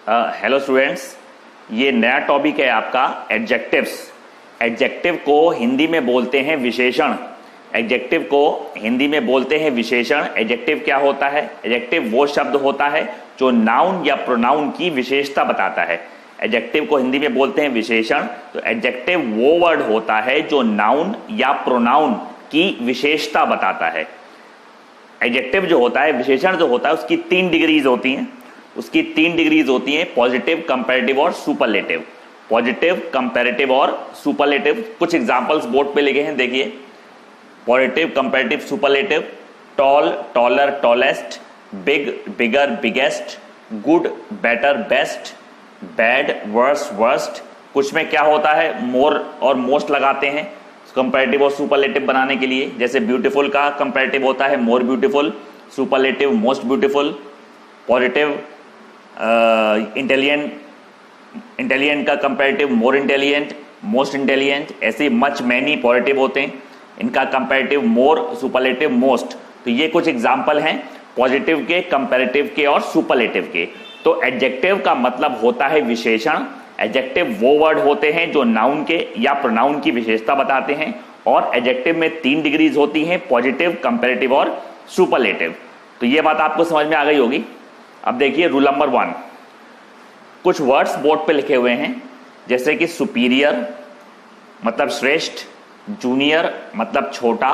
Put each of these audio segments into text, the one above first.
Hello students, ये नया topic है आपका एडजेक्टिव्स। एडजेक्टिव को हिंदी में बोलते हैं विशेषण। एडजेक्टिव को हिंदी में बोलते हैं विशेषण। एडजेक्टिव क्या होता है? एडजेक्टिव वो शब्द होता है जो नाउन या प्रोनाउन की विशेषता बताता है। एडजेक्टिव को हिंदी में बोलते हैं विशेषण। तो एडजेक्टिव वो वर्ड होता है जो नाउन या प्रोनाउन की विशेषता बताता है। एडजेक्टिव जो होता है, विशेषण जो होता है, उसकी 3 डिग्रीज होती हैं। उसकी 3 डिग्रीज होती हैं, पॉजिटिव, कंपैरेटिव और सुपरलेटिव। पॉजिटिव, कंपैरेटिव और सुपरलेटिव। कुछ एग्जांपल्स बोर्ड पे लिखे हैं, देखिए। Positive, comparative, superlative. Tall, taller, tallest. Big, bigger, biggest. Good, better, best. Bad, worse, worst. कुछ में क्या होता है, मोर और मोस्ट लगाते हैं कंपैरेटिव और सुपरलेटिव बनाने के लिए। जैसे ब्यूटीफुल का कंपैरेटिव होता है more beautiful, superlative most beautiful. Positive intelligent का comparative more intelligent, most intelligent. ऐसे मच, मैनी पॉजिटिव होते हैं, इनका कंपैरेटिव मोर, सुपरलेटिव मोस्ट। तो ये कुछ एग्जांपल हैं पॉजिटिव के, कंपैरेटिव के और सुपरलेटिव के। तो एडजेक्टिव का मतलब होता है विशेषण। एडजेक्टिव वो वर्ड होते हैं जो नाउन के या प्रोनाउन की विशेषता बताते हैं। और एडजेक्टिव में 3 डिग्रीज होती हैं, पॉजिटिव, कंपैरेटिव और सुपरलेटिव। तो ये बात आपको समझ में आ गई होगी। अब देखिए रूल नंबर 1। कुछ वर्ड्स बोर्ड पे लिखे हुए हैं, जैसे कि सुपीरियर मतलब श्रेष्ठ, जूनियर मतलब छोटा,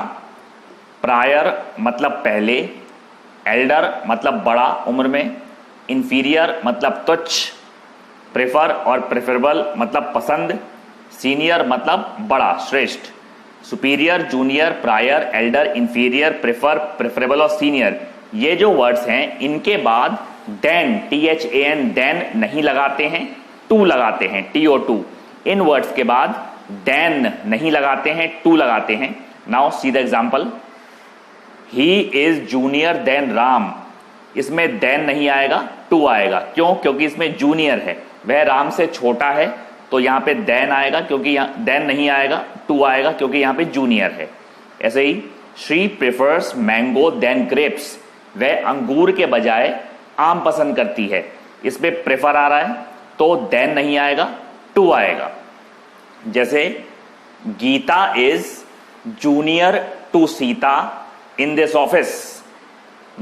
प्रायर मतलब पहले, एल्डर मतलब बड़ा उम्र में, इंफीरियर मतलब तुच्छ, प्रेफर और प्रेफरेबल मतलब पसंद, सीनियर मतलब बड़ा, श्रेष्ठ। Superior, junior, prior, Elder, inferior, prefer, preferable और सीनियर, ये जो वर्ड्स हैं, इनके बाद देन, THAN, देन नहीं लगाते हैं, टू लगाते हैं, TO2। इन वर्ड्स के बाद देन नहीं लगाते हैं, टू लगाते हैं। Now see the example. He is junior than Ram. इसमें देन नहीं आएगा, टू आएगा। क्यों? क्योंकि इसमें जूनियर है, वह राम से छोटा है। तो यहां पे देन आएगा, क्योंकि यहां देन नहीं आएगा, टू आएगा, क्योंकि यहां पे जूनियर है। ऐसे ही she prefers mango than grapes. वह अंगूर के बजाय आम पसंद करती है। इसमें प्रेफर आ रहा है, तो देन नहीं आएगा, टू आएगा। जैसे Gita is junior to Sita in this office.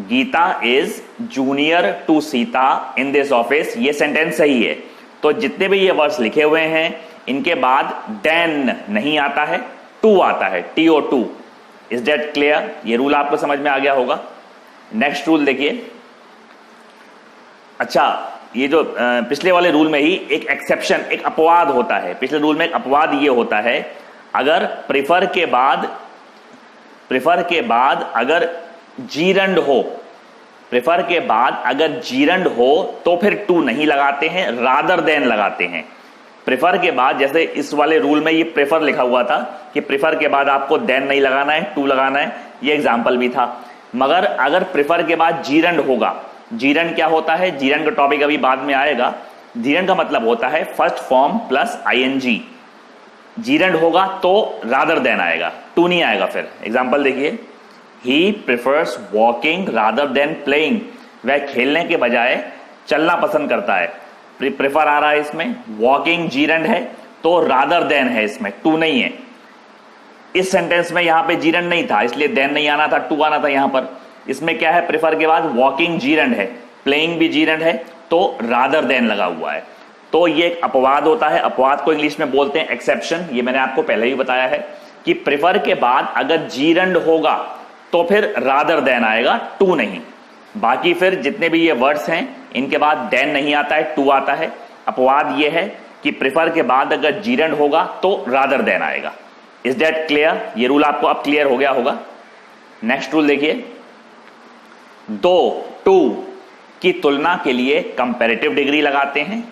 Gita is junior to Sita in this office, ये सेंटेंस सही है। तो जितने भी ये वर्ड्स लिखे हुए हैं, इनके बाद देन नहीं आता है, टू आता है, TO2। Is that clear? ये रूल आपको समझ में आ गया होगा। नेक्स्ट रूल देखिए। अच्छा, ये जो पिछले वाले रूल में ही एक एक्सेप्शन, एक अपवाद होता है। पिछले रूल में एक अपवाद ये होता है, अगर प्रेफर के बाद अगर जीरंड हो, प्रेफर के बाद अगर जीरंड हो तो फिर टू नहीं लगाते हैं, रादर देन लगाते हैं। प्रेफर के बाद, जैसे इस वाले रूल में ये प्रेफर लिखा हुआ था कि प्रेफर के बाद आपको देन नहीं लगाना है, टू लगाना है, ये एग्जांपल भी था। मगर अगर प्रेफर के बाद जीरंड होगा, जीरंड क्या होता है, जीरंड का टॉपिक अभी बाद में आएगा। जीरंड का मतलब होता है first form plus ING। Gerund होगा तो रादर देन आएगा, टू नहीं आएगा। फिर एग्जांपल देखिए। He prefers walking rather than playing। वह खेलने के बजाय चलना पसंद करता है। प्रेफर आ रहा है इसमें, वॉकिंग जीरंड है, तो रादर देन है, इसमें टू नहीं है। इस सेंटेंस में यहां पे जीरंड नहीं था, इसलिए देन नहीं आना था, टू आना था यहां पर। इसमें क्या है, प्रेफर के बाद वॉकिंग जीरंड है, प्लेइंग भी जीरंड है, तो रादर देन लगा हुआ है। तो ये एक अपवाद होता है। अपवाद को इंग्लिश में बोलते हैं एक्सेप्शन। ये मैंने आपको पहले ही बताया है कि प्रेफर के बाद अगर जीरंड होगा तो फिर रादर देन आएगा, टू नहीं। बाकी फिर जितने भी ये वर्ड्स हैं, इनके बाद देन नहीं आता है, टू आता है। अपवाद ये है कि प्रेफर के बाद अगर जीरंड होगा तो रादर देन आएगा। Is that clear? ये रूल आपको अब क्लियर हो गया होगा। नेक्स्ट रूल देखिए। दो, टू की तुलना के लिए कंपैरेटिव डिग्री लगाते हैं,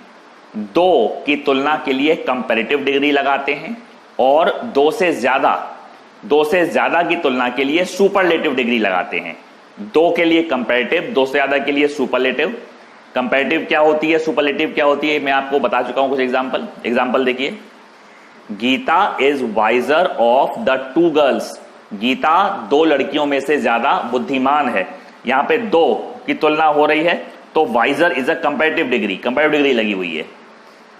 दो की तुलना के लिए कंपैरेटिव डिग्री लगाते हैं, और दो से ज्यादा की तुलना के लिए सुपरलेटिव डिग्री लगाते हैं। दो के लिए कंपैरेटिव, दो से ज्यादा के लिए सुपरलेटिव। कंपैरेटिव क्या होती है, सुपरलेटिव क्या होती है, मैं आपको बता चुका हूं कुछ एग्जांपल देखिए। Gita is wiser of the 2 girls. Gita 2 लड़कियों में से ज्यादा बुद्धिमान है। यहां पे 2 की तुलना हो रही है तो wiser is a comparative degree, comparative degree लगी हुई है।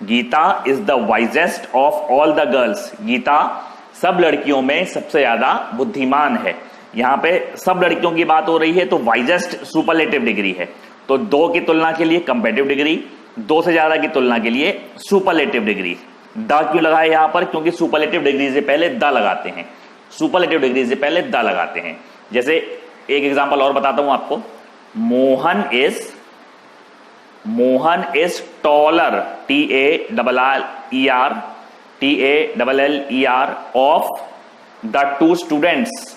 Gita is the wisest of all the girls, Gita सब लड़कियों में सबसे ज्यादा बुद्धिमान है। यहां पे सब लड़कियों की बात हो रही है तो वाइजेस्ट सुपरलेटिव डिग्री है। तो दो की तुलना के लिए कंपैरेटिव डिग्री, दो से ज्यादा की तुलना के लिए सुपरलेटिव डिग्री। द क्यों लगा है यहां पर? क्योंकि सुपरलेटिव डिग्री से पहले द लगाते हैं, सुपरलेटिव डिग्री से पहले द लगाते हैं। जैसे एक एग्जांपल और बताता हूं आपको, Mohan is taller, TALLER of the two students.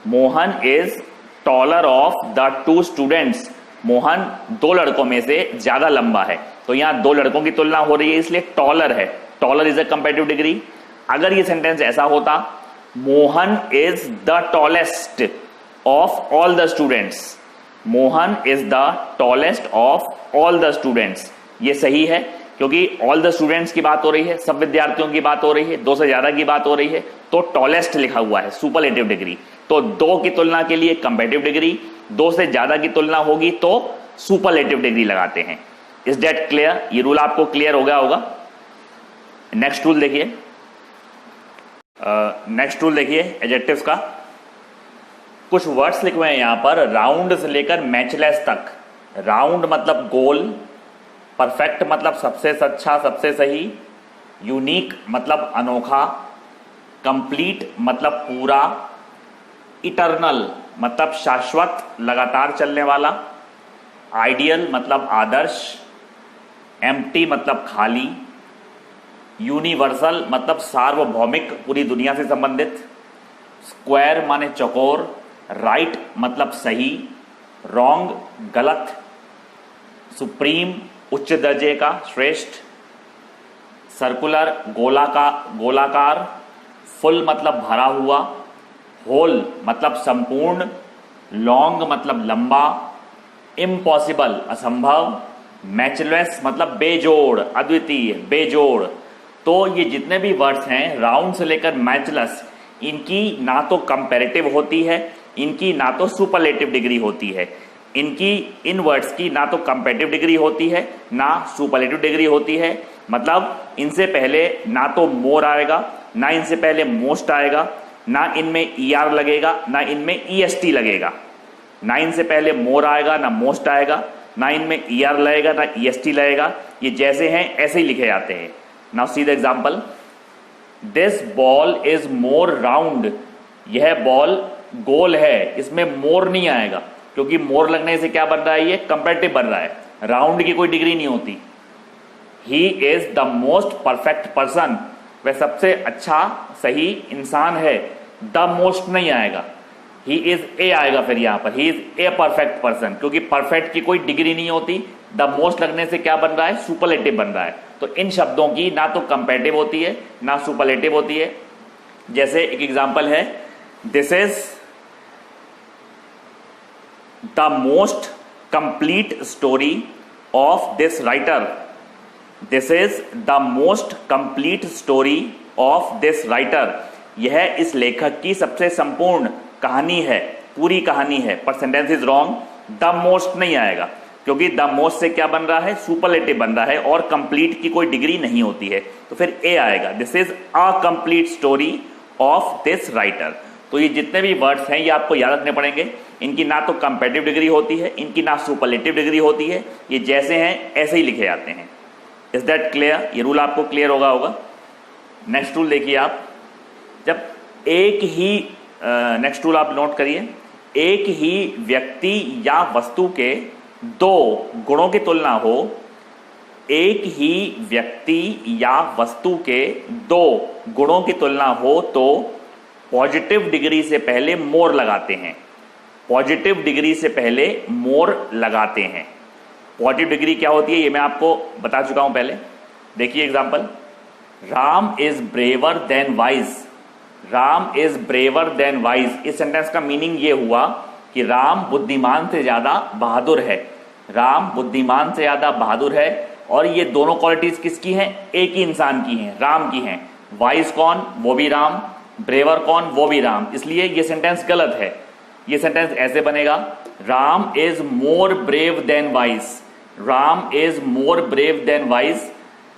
Mohan is taller of the two students, Mohan दो लड़कों में से ज्यादा लंबा है। तो यहां दो लड़कों की तुलना हो रही है इसलिए टॉलर है, taller is a comparative degree. अगर ये सेंटेंस ऐसा होता, Mohan is the tallest of all the students, Mohan is the tallest of all the students, ये सही है क्योंकि ऑल द स्टूडेंट्स की बात हो रही है, सब विद्यार्थियों की बात हो रही है, दो से ज्यादा की बात हो रही है, तो टॉलेस्ट लिखा हुआ है, सुपरलेटिव डिग्री। तो दो की तुलना के लिए कंपैरेटिव डिग्री, दो से ज्यादा की तुलना होगी तो सुपरलेटिव डिग्री लगाते हैं। Is that clear? ये रूल आपको क्लियर हो गया होगा। नेक्स्ट रूल देखिए, नेक्स्ट रूल देखिए एडजेक्टिव्स का। कुछ वर्ड्स लिखे हुए हैं यहां पर, राउंड से लेकर मैचलेस तक। राउंड मतलब गोल, परफेक्ट मतलब सबसे अच्छा, सबसे सही, यूनिक मतलब अनोखा, कंप्लीट मतलब पूरा, इटर्नल मतलब शाश्वत लगातार चलने वाला, आइडियल मतलब आदर्श, एम्प्टी मतलब खाली, यूनिवर्सल मतलब सार्वभौमिक पूरी दुनिया से संबंधित, स्क्वायर माने चौकोर, राइट मतलब सही, रॉन्ग गलत, सुप्रीम उच्च दर्जे का श्रेष्ठ, सर्कुलर गोलाकार, फुल मतलब भरा हुआ, होल मतलब संपूर्ण, लॉन्ग मतलब लंबा, इम्पॉसिबल असंभव, मैचलेस मतलब बेजोड़ अद्वितीय बेजोड़। तो ये जितने भी वर्ड्स हैं राउंड से लेकर मैचलेस, इनकी ना तो कंपैरेटिव होती है, इनकी ना तो सुपरलेटिव डिग्री होती है, इनकी इन वर्ड्स की ना तो कंपैरेटिव डिग्री होती है ना सुपरलेटिव डिग्री होती है। मतलब इनसे पहले ना तो मोर आएगा, ना इनसे पहले मोस्ट आएगा, ना इनमें ER लगेगा, ना इनमें EST लगेगा। ना इनसे पहले मोर आएगा, ना मोस्ट आएगा, ना इनमें ER लगेगा, ना EST लगेगा। ये जैसे हैं ऐसे ही लिखे जाते हैं। Now see the example, this ball is more round, यह बॉल गोल है, इसमें मोर नहीं आएगा क्योंकि मोर लगने से क्या बन रहा है, ये कंपैरेटिव बन रहा है, राउंड की कोई डिग्री नहीं होती। He is the most perfect person, वह सबसे अच्छा सही इंसान है, द मोस्ट नहीं आएगा, ही इज ए आएगा फिर यहां पर, he is a perfect person, क्योंकि परफेक्ट की कोई डिग्री नहीं होती। द मोस्ट लगने से क्या बन रहा है, सुपरलेटिव बन रहा है। तो इन शब्दों की ना तो कंपैरेटिव होती है ना सुपरलेटिव होती है। जैसे एक एग्जांपल है, this is the most complete story of this writer, this is the most complete story of this writer, यह इस लेखक की सबसे संपूर्ण कहानी है, पूरी कहानी है। पर sentence is wrong, the most नहीं आएगा क्योंकि द मोस्ट से क्या बन रहा है, सुपरलेटिव बन रहा है और कंप्लीट की कोई डिग्री नहीं होती है, तो फिर ए आएगा, this is a complete story of this writer. तो ये जितने भी वर्ड्स हैं ये आपको याद रखने पड़ेंगे, इनकी ना तो कंपैरेटिव डिग्री होती है, इनकी ना सुपरलेटिव डिग्री होती है, ये जैसे हैं ऐसे ही लिखे जाते हैं। Is that clear? ये रूल आपको क्लियर होगा। नेक्स्ट रूल देखिए आप, जब एक ही नेक्स्ट रूल आप नोट करिए, एक ही व्यक्ति या वस्तु के दो गुणों की तुलना हो, एक ही व्यक्ति या वस्तु के दो गुणों की तुलना हो तो पॉजिटिव डिग्री से पहले मोर लगाते हैं, पॉजिटिव डिग्री से पहले मोर लगाते हैं। पॉजिटिव डिग्री क्या होती है ये मैं आपको बता चुका हूं पहले। देखिए example, Ram is braver then wise, Ram is braver then wise. इस सेंटेंस का मीनिंग ये हुआ कि राम बुद्धिमान से ज्यादा बहादुर है, राम बुद्धिमान से ज्यादा बहादुर है। और ये दोनों क्वालिटीज किसकी हैं, एक ही इंसान की हैं, राम की हैं। वाइज कौन, वो भी राम, ब्रेवर कौन, वो भी राम, इसलिए ये सेंटेंस गलत है। ये सेंटेंस ऐसे बनेगा, Ram is more brave than wise, Ram is more brave than wise.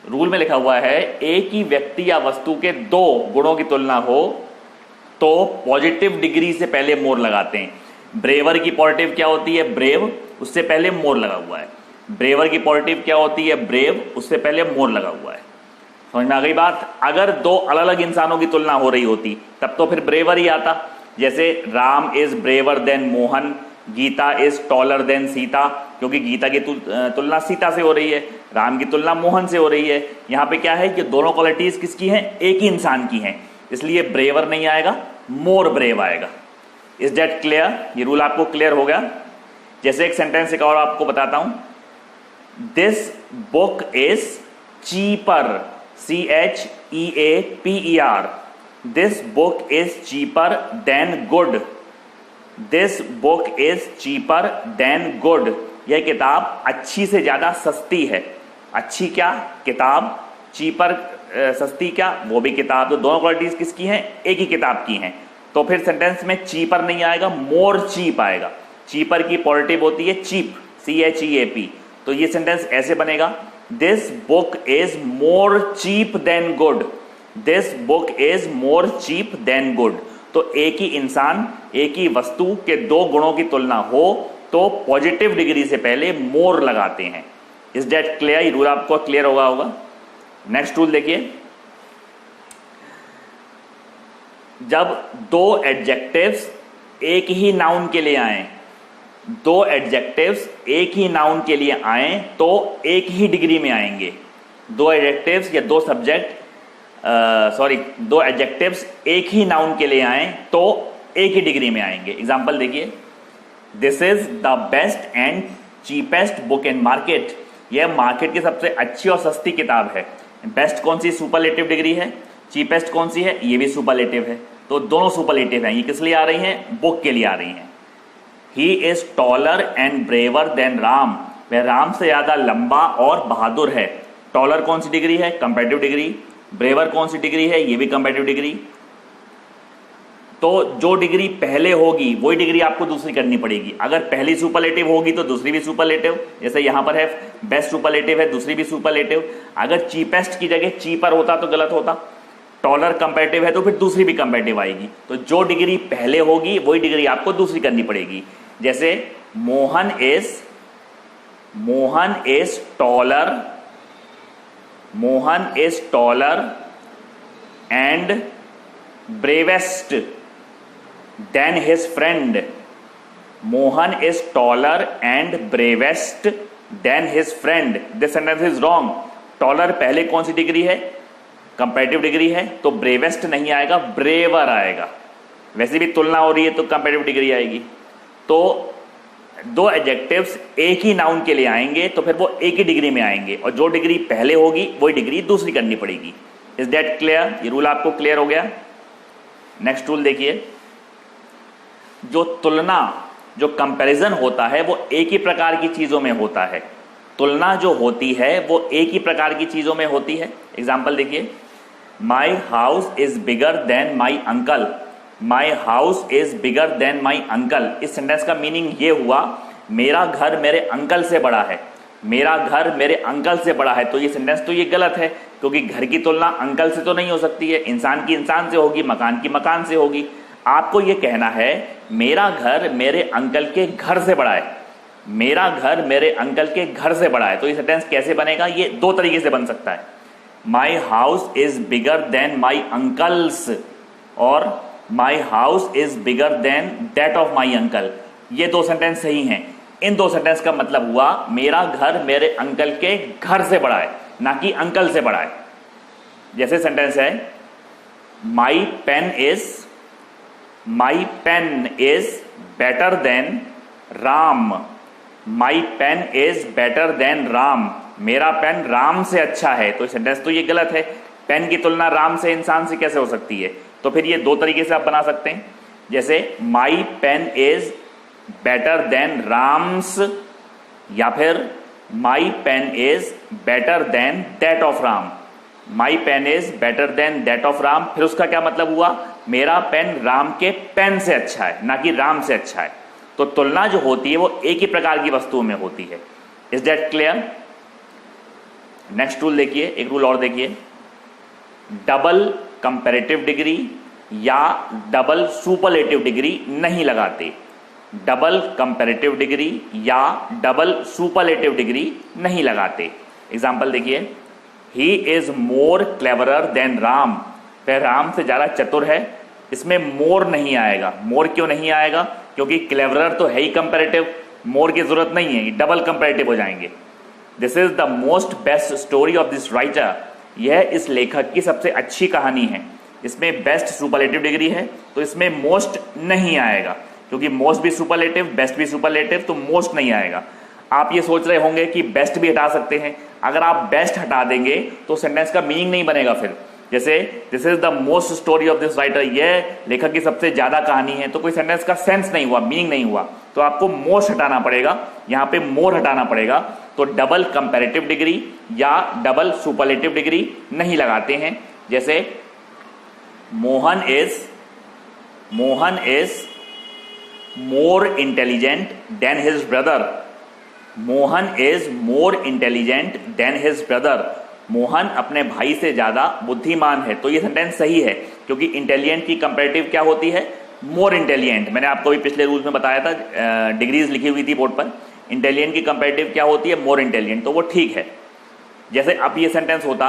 Rule में लिखा हुआ है एक ही व्यक्ति या वस्तु के दो गुणों की तुलना हो तो पॉजिटिव डिग्री से पहले मोर लगाते हैं। ब्रेवर की पॉजिटिव क्या होती है? ब्रेव, उससे पहले मोर लगा हुआ है। ब्रेवर की पॉजिटिव क्या होती है? ब्रेव, उससे पहले मोर लगा हुआ है। समझ में आ गई बात? अगर दो अलग अलग इंसानों की तुलना हो रही होती तब तो फिर ब्रेवर ही आता। जैसे Ram is braver than Mohan, Gita is taller than Sita, क्योंकि गीता की तुलना सीता से हो रही है, राम की तुलना मोहन से हो रही है। यहां पे क्या है कि दोनों क्वालिटीज किसकी हैं? एक ही इंसान की हैं, इसलिए ब्रेवर नहीं आएगा, मोर ब्रेव आएगा। Is that clear? ये रूल आपको क्लियर हो गया? जैसे एक सेंटेंस एक और आपको बताता हूं, this book is cheaper, CHEAPER, this book is cheaper than good, this book is cheaper than good. यह किताब अच्छी से ज्यादा सस्ती है। अच्छी क्या? किताब, चीपर सस्ती क्या? वो भी किताब। तो दोनों क्वालिटीज किसकी हैं? एक ही किताब की हैं। तो फिर सेंटेंस में चीपर नहीं आएगा, मोर चीप आएगा। चीपर की पॉजिटिव होती है चीप, CHEAP। तो ये सेंटेंस ऐसे बनेगा, this book is more cheap than good, this book is more cheap than good. तो एक ही इंसान, एक ही वस्तु के दो गुणों की तुलना हो तो पॉजिटिव डिग्री से पहले मोर लगाते हैं। Is that clear? ये रूल आपको क्लियर होगा। नेक्स्ट रूल देखिए, जब दो एडजेक्टिव्स एक ही नाउन के लिए आए, दो एडजेक्टिव्स एक ही नाउन के लिए आए तो एक ही डिग्री में आएंगे। दो एडजेक्टिव्स या दो सब्जेक्ट दो एडजेक्टिव्स एक ही नाउन के लिए आए तो एक ही डिग्री में आएंगे। एग्जांपल देखिए, this is the best and cheapest book in market, यह मार्केट की सबसे अच्छी और सस्ती किताब है। बेस्ट कौन सी? सुपरलेटिव डिग्री है। चीपेस्ट कौन सी है? ये भी सुपरलेटिव है। तो दोनों सुपरलेटिव हैं। ये किस लिए आ रही हैं? बुक के लिए आ रही हैं। He is taller and braver than Ram, वह राम से ज्यादा लंबा और बहादुर है। टॉलर कौन सी डिग्री है? Comparative degree. ब्रेवर कौन सी डिग्री है? ये भी कंपैरेटिव डिग्री। तो जो डिग्री पहले होगी वही डिग्री आपको दूसरी करनी पड़ेगी। अगर पहली सुपरलेटिव होगी तो दूसरी भी सुपरलेटिव। जैसे यहां पर है बेस्ट सुपरलेटिव है, दूसरी भी सुपरलेटिव। अगर चीपेस्ट की जगह चीपर होता तो गलत होता। टॉलर कंपैरेटिव है तो फिर दूसरी भी कंपैरेटिव आएगी। तो जो डिग्री पहले होगी वही डिग्री आपको दूसरी करनी पड़ेगी। जैसे Mohan is taller and bravest than his friend. Mohan is taller and bravest than his friend. This sentence is wrong. Taller पहले कौन सी डिग्री है? कंपैरेटिव डिग्री है, तो ब्रेवेस्ट नहीं आएगा, ब्रेवर आएगा। वैसे भी तुलना हो रही है तो कंपैरेटिव डिग्री आएगी। तो दो एडजेक्टिव्स एक ही नाउन के लिए आएंगे तो फिर वो एक ही डिग्री में आएंगे, और जो डिग्री पहले होगी वही डिग्री दूसरी करनी पड़ेगी। Is that clear? ये रूल आपको क्लियर हो गया? नेक्स्ट रूल देखिए, जो तुलना, जो कंपैरिजन होता है वो एक ही प्रकार की चीजों में होता है। तुलना जो होती है वो एक ही प्रकार की चीजों में होती है। एग्जाम्पल देखिए, माई house is bigger than my uncle, my house is bigger than my uncle. इस सेंटेंस का मीनिंग ये हुआ, मेरा घर मेरे अंकल से बड़ा है, मेरा घर मेरे अंकल से बड़ा है। तो ये सेंटेंस तो ये गलत है, क्योंकि घर की तुलना अंकल से तो नहीं हो सकती है, इंसान की इंसान से होगी, मकान की मकान से होगी। आपको ये कहना है मेरा घर मेरे अंकल के घर से बड़ा है, मेरा घर मेरे अंकल के घर से बड़ा है। तो ये सेंटेंस कैसे बनेगा? ये दो तरीके से बन सकता है, my house is bigger than my uncle's और my house is bigger than that of my uncle. ये दो सेंटेंस सही हैं। इन दो सेंटेंस का मतलब हुआ मेरा घर मेरे अंकल के घर से बड़ा है, ना कि अंकल से बड़ा है। जैसे सेंटेंस है, my pen is better than Ram, my pen is better than Ram, मेरा पेन राम से अच्छा है। तो सेंटेंस तो ये गलत है, पेन की तुलना राम से, इंसान से कैसे हो सकती है? तो फिर ये दो तरीके से आप बना सकते हैं। जैसे my pen is better than Ram's, या फिर my pen is better than that of Ram, my pen is better than that of Ram. फिर उसका क्या मतलब हुआ? मेरा पेन राम के पेन से अच्छा है, ना कि राम से अच्छा है। तो तुलना जो होती है वो एक ही प्रकार की वस्तुओं में होती है। Is that clear? Next rule देखिए, एक रूल और देखिए, डबल कंपैरेटिव डिग्री या डबल सुपरलेटिव डिग्री नहीं लगाते। डबल कंपैरेटिव डिग्री या डबल सुपरलेटिव डिग्री नहीं लगाते। एग्जाम्पल देखिए, he is more cleverer than Ram, वह राम से ज्यादा चतुर है। इसमें मोर नहीं आएगा। मोर क्यों नहीं आएगा? क्योंकि क्लेवरर तो है ही कंपैरेटिव, मोर की जरूरत नहीं है, डबल कंपैरेटिव हो जाएंगे। This is the most best story of this writer, यह इस लेखक की सबसे अच्छी कहानी है। इसमें बेस्ट सुपरलेटिव डिग्री है तो इसमें मोस्ट नहीं आएगा, क्योंकि मोस्ट भी सुपरलेटिव, बेस्ट भी सुपरलेटिव, तो मोस्ट नहीं आएगा। आप ये सोच रहे होंगे कि बेस्ट भी हटा सकते हैं। अगर आप बेस्ट हटा देंगे तो सेंटेंस का मीनिंग नहीं बनेगा फिर। जैसे this is the most story of this writer, यह लेखक की सबसे ज्यादा कहानी है, तो कोई सेंटेंस का सेंस नहीं हुआ, मीनिंग नहीं हुआ। तो आपको मोस्ट हटाना पड़ेगा, यहां पे मोर हटाना पड़ेगा। तो डबल कंपैरेटिव डिग्री या डबल सुपरलेटिव डिग्री नहीं लगाते हैं। जैसे Mohan is more intelligent then his brother. Mohan is more intelligent then his brother. Mohan अपने भाई से ज्यादा बुद्धिमान है। तो ये सेंटेंस सही है, क्योंकि इंटेलिजेंट की कंपैरेटिव क्या होती है? More intelligent. मैंने आपको भी पिछले रूल्स में बताया था, डिग्रीज लिखी हुई थी बोर्ड पर। इंटेलिजेंट की कंपैरेटिव क्या होती है? मोर इंटेलिजेंट, तो वो ठीक है। जैसे अब ये सेंटेंस होता,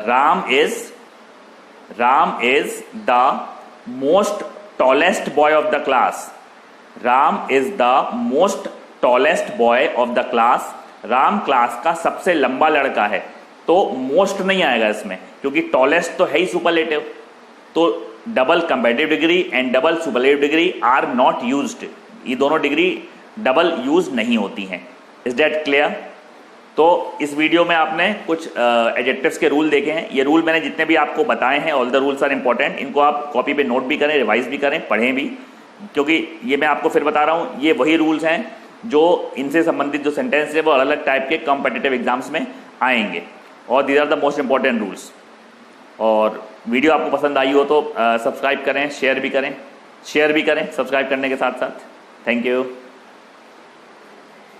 Ram is the most tallest boy of the class. Ram is the most tallest boy of the class. Ram class का सबसे लंबा लड़का है। तो मोस्ट नहीं आएगा इसमें, क्योंकि टॉलेस्ट तो है ही सुपरलेटिव। तो double comparative degree and double superlative degree are not used. ये दोनों डिग्री डबल यूज नहीं होती हैं। Is that clear? तो इस वीडियो में आपने कुछ एडजेक्टिव्स के रूल देखे हैं। ये रूल मैंने जितने भी आपको बताए हैं, all the rules are important. इनको आप कॉपी पे नोट भी करें, रिवाइज भी करें, पढ़ें भी, क्योंकि ये मैं आपको फिर बता रहा हूँ, ये वही रूल्स हैं जो इनसे संबंधित जो सेंटेंस है वो अलग अलग टाइप के कॉम्पिटिटिव एग्जाम्स में आएंगे। और these are the most important rules. और वीडियो आपको पसंद आई हो तो सब्सक्राइब करें, शेयर भी करें, सब्सक्राइब करने के साथ साथ। Thank you.